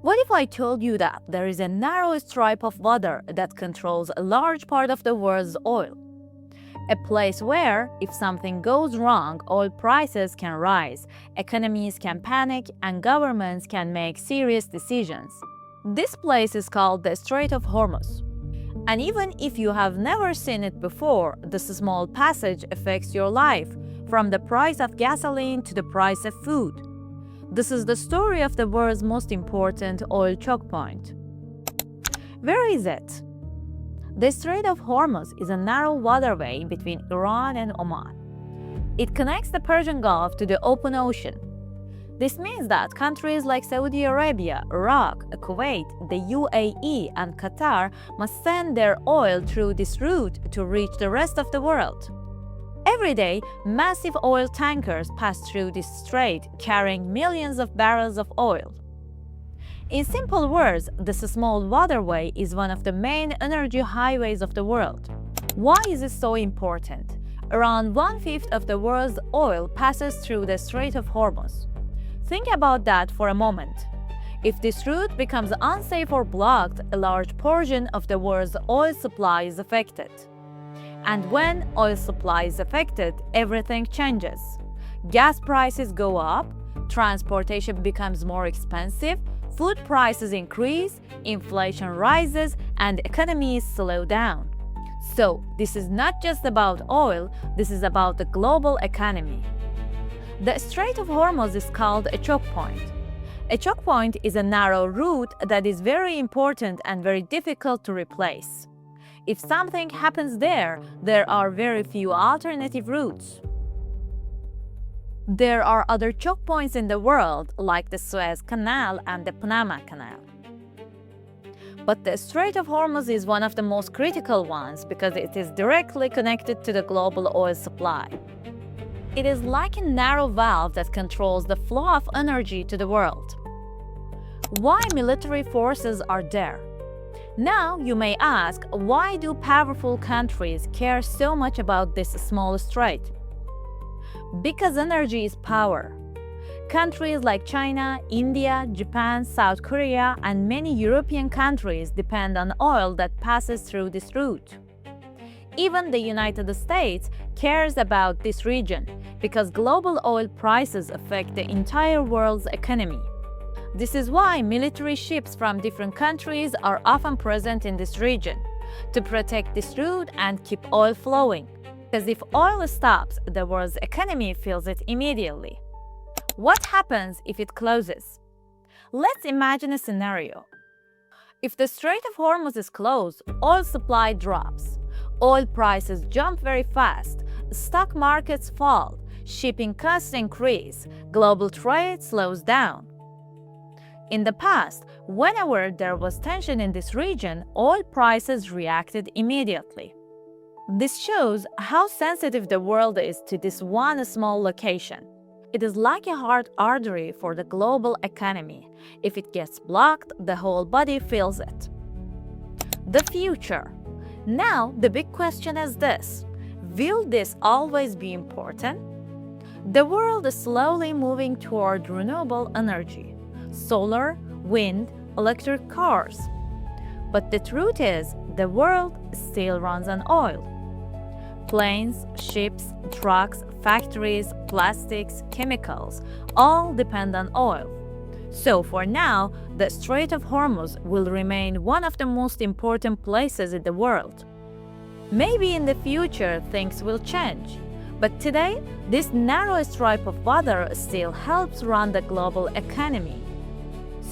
What if I told you that there is a narrow stripe of water that controls a large part of the world's oil? A place where, if something goes wrong, oil prices can rise, economies can panic, and governments can make serious decisions. This place is called the Strait of Hormuz. And even if you have never seen it before, this small passage affects your life, from the price of gasoline to the price of food. This is the story of the world's most important oil choke point. Where is it? The Strait of Hormuz is a narrow waterway between Iran and Oman. It connects the Persian Gulf to the open ocean. This means that countries like Saudi Arabia, Iraq, Kuwait, the UAE, and Qatar must send their oil through this route to reach the rest of the world. Every day, massive oil tankers pass through this strait carrying millions of barrels of oil. In simple words, this small waterway is one of the main energy highways of the world. Why is it so important? Around 1/5 of the world's oil passes through the Strait of Hormuz. Think about that for a moment. If this route becomes unsafe or blocked, a large portion of the world's oil supply is affected. And when oil supply is affected, everything changes. Gas prices go up, transportation becomes more expensive, food prices increase, inflation rises, and economies slow down. So, this is not just about oil, this is about the global economy. The Strait of Hormuz is called a choke point. A choke point is a narrow route that is very important and very difficult to replace. If something happens there, there are very few alternative routes. There are other choke points in the world, like the Suez Canal and the Panama Canal. But the Strait of Hormuz is one of the most critical ones because it is directly connected to the global oil supply. It is like a narrow valve that controls the flow of energy to the world. Why military forces are there? Now you may ask, why do powerful countries care so much about this small strait? Because energy is power. Countries like China, India, Japan, South Korea, and many European countries depend on oil that passes through this route. Even the United States cares about this region because global oil prices affect the entire world's economy. This is why military ships from different countries are often present in this region, to protect this route and keep oil flowing. Because if oil stops, the world's economy feels it immediately. What happens if it closes? Let's imagine a scenario. If the Strait of Hormuz is closed, oil supply drops. Oil prices jump very fast, stock markets fall, shipping costs increase, global trade slows down. In the past, whenever there was tension in this region, oil prices reacted immediately. This shows how sensitive the world is to this one small location. It is like a heart artery for the global economy. If it gets blocked, the whole body feels it. The future. Now, the big question is this: will this always be important? The world is slowly moving toward renewable energy. Solar, wind, electric cars. But the truth is, the world still runs on oil. Planes, ships, trucks, factories, plastics, chemicals, all depend on oil. So for now, the Strait of Hormuz will remain one of the most important places in the world. Maybe in the future things will change, but today, this narrow stripe of water still helps run the global economy.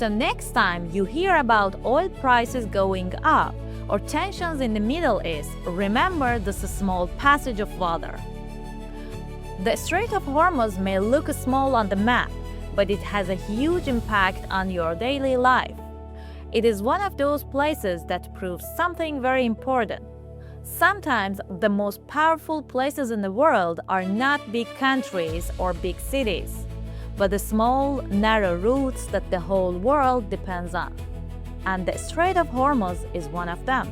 So next time you hear about oil prices going up or tensions in the Middle East, remember this small passage of water. The Strait of Hormuz may look small on the map, but it has a huge impact on your daily life. It is one of those places that proves something very important. Sometimes the most powerful places in the world are not big countries or big cities, but the small, narrow routes that the whole world depends on. And the Strait of Hormuz is one of them.